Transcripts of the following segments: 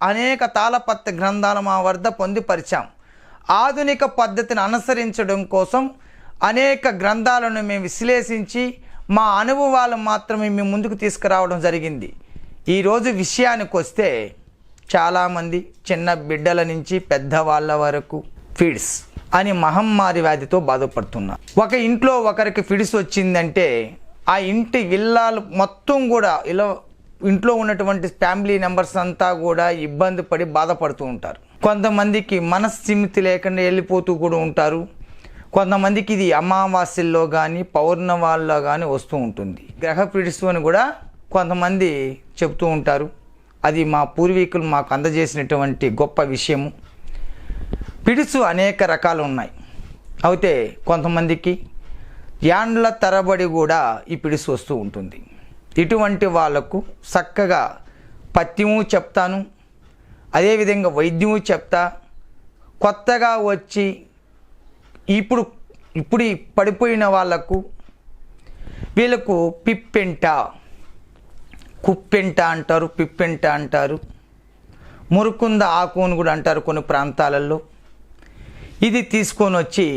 అనేక తాళపత్ర గ్రంథాలు మా వద్ద పొందుపరిచాం. ఆధునిక పద్ధతిని అనుసరించడం కోసం అనేక గ్రంథాలను మేము విశ్లేషించి మా అనుభవాలు మాత్రమే మేము ముందుకు తీసుకురావడం జరిగింది. ఈరోజు విషయానికి వస్తే చాలామంది చిన్న బిడ్డల నుంచి పెద్దవాళ్ళ వరకు ఫిడ్స్ అని మహమ్మారి వ్యాధితో బాధపడుతున్నారు. ఒక ఇంట్లో ఒకరికి ఫిడ్స్ వచ్చిందంటే ఆ ఇంటి విల్లాలు మొత్తం కూడా ఇలా ఇంట్లో ఉన్నటువంటి ఫ్యామిలీ మెంబర్స్ అంతా కూడా ఇబ్బంది పడి బాధపడుతూ ఉంటారు. కొంతమందికి మనస్థిమితి లేకుండా వెళ్ళిపోతూ కూడా ఉంటారు. కొంతమందికి ఇది అమావాస్యల్లో కానీ పౌర్ణమాల్లో కానీ వస్తూ ఉంటుంది. గ్రహ ఫిడ్స్ అని కూడా కొంతమంది చెప్తూ ఉంటారు. అది మా పూర్వీకులు మాకు అందజేసినటువంటి గొప్ప విషయము. ఫిడ్స్ అనేక రకాలు ఉన్నాయి. అయితే కొంతమందికి యాండ్ల తరబడి కూడా ఈ ఫిడ్స్ వస్తూ ఉంటుంది. ఇటువంటి వాళ్ళకు చక్కగా పథ్యము చెప్తాను, అదేవిధంగా వైద్యము చెప్తా. కొత్తగా వచ్చి ఇప్పుడు పడిపోయిన వాళ్ళకు వీళ్ళకు పిప్పెంట, కుప్పెంట అంటారు, పిప్పెంట అంటారు, మురుకుంద ఆకు అని కూడా అంటారు కొన్ని ప్రాంతాలలో. ఇది తీసుకొని వచ్చి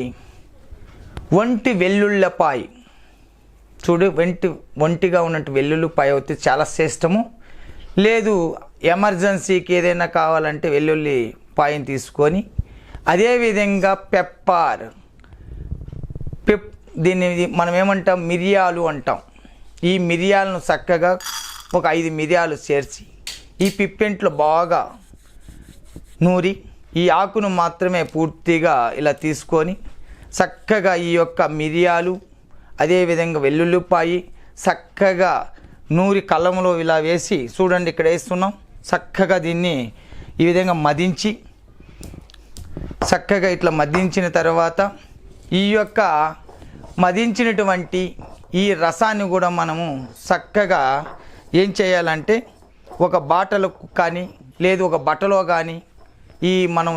ఒంటి వెల్లుళ్ళపాయ, చూడు ఒంటిగా ఉన్నట్టు వెల్లుల్లిపాయ అయితే చాలా శ్రేష్టము. లేదు ఎమర్జెన్సీకి ఏదైనా కావాలంటే వెల్లుల్లి పాయని తీసుకొని, అదేవిధంగా దీన్ని మనం ఏమంటాం, మిరియాలు అంటాం. ఈ మిరియాలను చక్కగా ఒక 5 మిరియాలు చేర్చి ఈ పిప్పెంట్లో బాగా నూరి ఈ ఆకును మాత్రమే పూర్తిగా ఇలా తీసుకొని చక్కగా ఈ యొక్క మిరియాలు అదేవిధంగా వెల్లుల్లిపాయి చక్కగా నూరి కళ్ళంలో ఇలా వేసి, చూడండి ఇక్కడ వేస్తున్నాం. చక్కగా దీన్ని ఈ విధంగా మదించి చక్కగా ఇట్లా మదించిన తర్వాత ఈ యొక్క మదించినటువంటి ఈ రసాన్ని కూడా మనము చక్కగా ఏం చేయాలంటే ఒక బాటలో కానీ లేదు ఒక బట్టలో కానీ మనం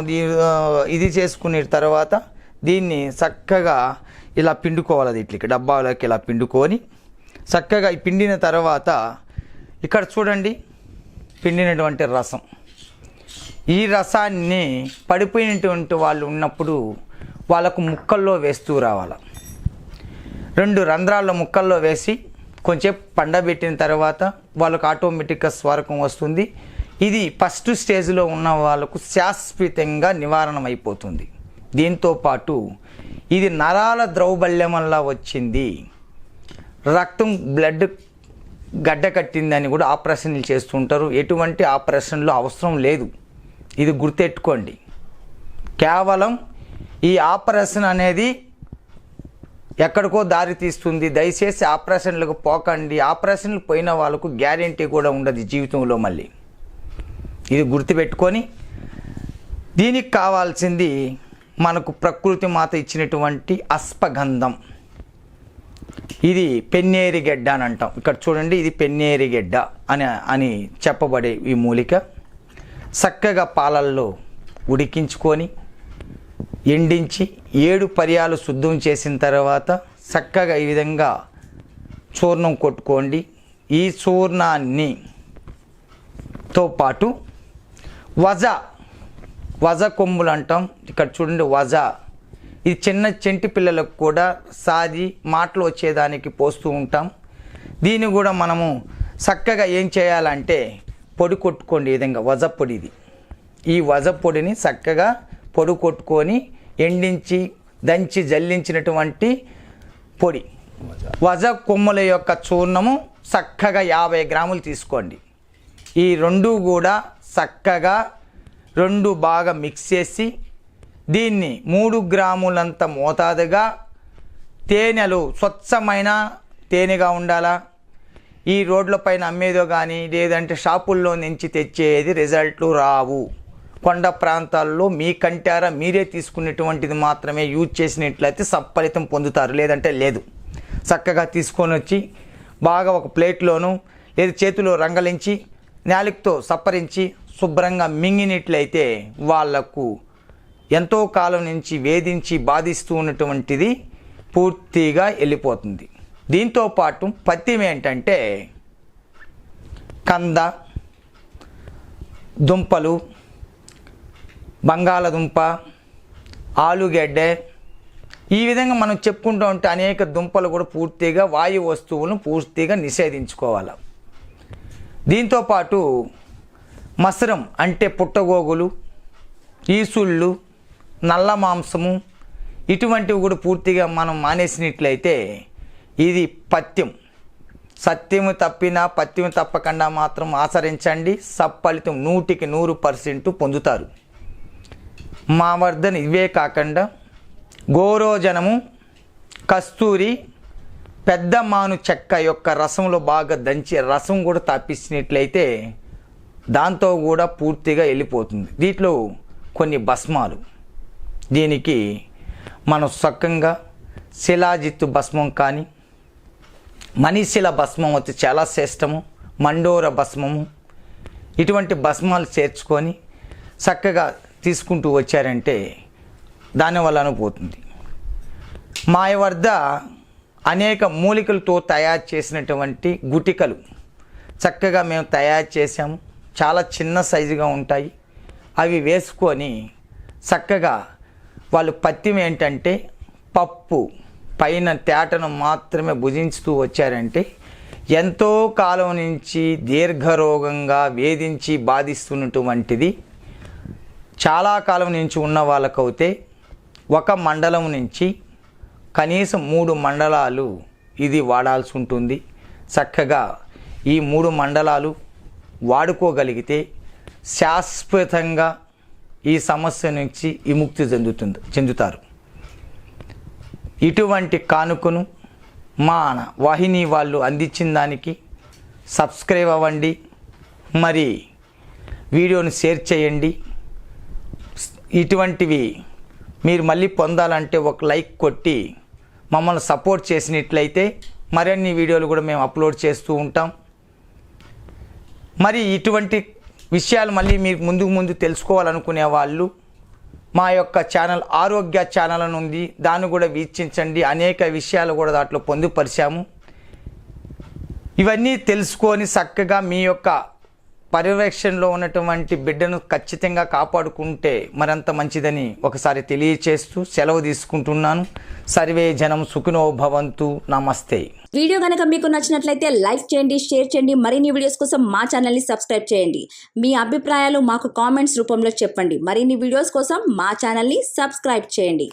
ఇది చేసుకునే తర్వాత దీన్ని చక్కగా ఇలా పిండుకోవాలి. అది ఇట్లా డబ్బాలోకి ఇలా పిండుకొని చక్కగా పిండిన తర్వాత ఇక్కడ చూడండి పిండినటువంటి రసం. ఈ రసాన్ని పడిపోయినటువంటి వాళ్ళు ఉన్నప్పుడు వాళ్ళకు ముక్కల్లో వేస్తూ రావాలి. 2 రంధ్రాల్లో ముక్కల్లో వేసి కొంచెం పండబెట్టిన తర్వాత వాళ్ళకు ఆటోమేటిక్గా స్వరకం వస్తుంది. ఇది ఫస్ట్ స్టేజ్లో ఉన్న వాళ్ళకు శాశ్వతంగా నివారణ అయిపోతుంది. దీంతోపాటు ఇది నరాల ద్రౌబల్యం వల్ల వచ్చింది, రక్తం బ్లడ్ గడ్డ కట్టిందని కూడా ఆపరేషన్లు చేస్తుంటారు. ఎటువంటి ఆపరేషన్లు అవసరం లేదు, ఇది గుర్తెట్టుకోండి. కేవలం ఈ ఆపరేషన్ అనేది ఎక్కడికో దారి తీస్తుంది. దయచేసి ఆపరేషన్లకు పోకండి. ఆపరేషన్లు పోయిన వాళ్ళకు గ్యారెంటీ కూడా ఉండదు జీవితంలో మళ్ళీ. ఇది గుర్తుపెట్టుకొని దీనికి కావాల్సింది మనకు ప్రకృతి మాత ఇచ్చినటువంటి అశ్వగంధం. ఇది పెన్నేరి గెడ్డ అని అంటాం. ఇక్కడ చూడండి, ఇది పెన్నేరి గెడ్డ అని చెప్పబడే ఈ మూలిక చక్కగా పాలల్లో ఉడికించుకొని ఎండించి 7 పర్యాలు శుద్ధం చేసిన తర్వాత చక్కగా ఈ విధంగా చూర్ణం కొట్టుకోండి. ఈ చూర్ణాన్ని తో పాటు వజ కొమ్ములు అంటాం. ఇక్కడ చూడండి వజ, ఇది చిన్న చెంటి పిల్లలకు కూడా సాది మాటలు వచ్చేదానికి పోస్తూ ఉంటాం. దీన్ని కూడా మనము చక్కగా ఏం చేయాలంటే పొడి కొట్టుకోండి. ఈ విధంగా వజ పొడి, ఈ వజ పొడిని చక్కగా పొడి కొట్టుకొని ఎండించి దంచి జల్లించినటువంటి పొడి వజ కొమ్ముల యొక్క చూర్ణము చక్కగా 50 గ్రాములు తీసుకోండి. ఈ 2 కూడా చక్కగా 2 బాగా మిక్స్ చేసి దీన్ని 3 గ్రాములంత మోతాదుగా తేనెలు స్వచ్ఛమైన తేనెగా ఉండాలా. ఈ రోడ్ల పైన అమ్మేదో కానీ లేదంటే షాపుల్లో నుంచి తెచ్చేది రిజల్ట్లు రావు. కొండ ప్రాంతాల్లో మీ కంటారా మీరే తీసుకునేటువంటిది మాత్రమే యూజ్ చేసినట్లయితే సత్ఫలితం పొందుతారు, లేదంటే లేదు. చక్కగా తీసుకొని వచ్చి బాగా ఒక ప్లేట్లోను లేదా చేతిలో రంగలించి నాలుకతో సప్పరించి శుభ్రంగా మింగినట్లయితే వాళ్లకు ఎంతో కాలం నుంచి వేధించి బాధిస్తూ ఉన్నటువంటిది పూర్తిగా వెళ్ళిపోతుంది. దీంతోపాటు పథ్యం ఏంటంటే కంద, దుంపలు, బంగాళదుంప, ఆలుగడ్డ, ఈ విధంగా మనం చెప్పుకుంటూ ఉంటే అనేక దుంపలు కూడా పూర్తిగా వాయు వస్తువులను పూర్తిగా నిషేధించుకోవాలి. దీంతోపాటు మసరం అంటే పుట్టగోగులు, ఈసుళ్ళు, నల్ల మాంసము ఇటువంటివి కూడా పూర్తిగా మనం మానేసినట్లయితే ఇది పథ్యం. సత్యము తప్పినా పథ్యం తప్పకుండా మాత్రం ఆచరించండి. సత్ఫలితం 100% పొందుతారు. మా వద్ద ఇవే కాకుండా గోరోజనము, కస్తూరి, పెద్ద మాను చెక్క యొక్క రసంలో బాగా దంచి రసం కూడా తాపించినట్లయితే దాంతో కూడా పూర్తిగా వెళ్ళిపోతుంది. దీంట్లో కొన్ని భస్మాలు, దీనికి మనం చక్కగా శిలాజిత్తు భస్మం కానీ, మణిశిల భస్మం వచ్చి చాలా శ్రేష్టము, మండోర భస్మము, ఇటువంటి భస్మాలు చేర్చుకొని చక్కగా తీసుకుంటూ వచ్చారంటే దానివల్ల పోతుంది. మా వద్ద అనేక మూలికలతో తయారు చేసినటువంటి గుటికలు చక్కగా మేము తయారు చేసాము. చాలా చిన్న సైజుగా ఉంటాయి. అవి వేసుకొని చక్కగా వాళ్ళు పథ్యం ఏంటంటే పప్పు పైన తేటను మాత్రమే భుజించుతూ వచ్చారంటే ఎంతో కాలం నుంచి దీర్ఘరోగంగా వేధించి బాధిస్తున్నటువంటిది చాలా కాలం నుంచి ఉన్న వాళ్ళకైతే ఒక మండలం నుంచి కనీసం 3 మండలాలు ఇది వాడాల్సి ఉంటుంది. చక్కగా ఈ 3 మండలాలు వాడుకోగలిగితే శాశ్వతంగా ఈ సమస్య నుంచి విముక్తి చెందుతారు. ఇటువంటి కానుకను మా వాహిని వాళ్ళు అందించిన దానికి సబ్స్క్రైబ్ అవ్వండి, మరి వీడియోని షేర్ చేయండి. ఇటువంటివి మీరు మళ్ళీ పొందాలంటే ఒక లైక్ కొట్టి మమ్మల్ని సపోర్ట్ చేసినట్లయితే మరిన్ని వీడియోలు కూడా మేము అప్లోడ్ చేస్తూ ఉంటాం. మరి ఇటువంటి విషయాలు మళ్ళీ మీరు ముందు తెలుసుకోవాలనుకునే వాళ్ళు మా యొక్క ఛానల్ ఆరోగ్య ఛానల్ అని ఉంది, దాన్ని కూడా వీక్షించండి. అనేక విషయాలు కూడా దాంట్లో పొందుపరిచాము. ఇవన్నీ తెలుసుకొని చక్కగా మీ యొక్క పర్యవేక్షణలో ఉన్నటువంటి బిడ్డను ఖచ్చితంగా కాపాడుకుంటే మరింత మంచిదని ఒకసారి తెలియచేస్తూ సెలవు తీసుకుంటున్నాను. సర్వే జనం సుఖినో భవంతు. నమస్తే. వీడియో కనుక మీకు నచ్చినట్లయితే లైక్ చేయండి, షేర్ చేయండి. మరిన్ని వీడియోస్ కోసం మా ఛానల్ని సబ్స్క్రైబ్ చేయండి. మీ అభిప్రాయాలు మాకు కామెంట్స్ రూపంలో చెప్పండి. మరిన్ని వీడియోస్ కోసం మా ఛానల్ని సబ్స్క్రైబ్ చేయండి.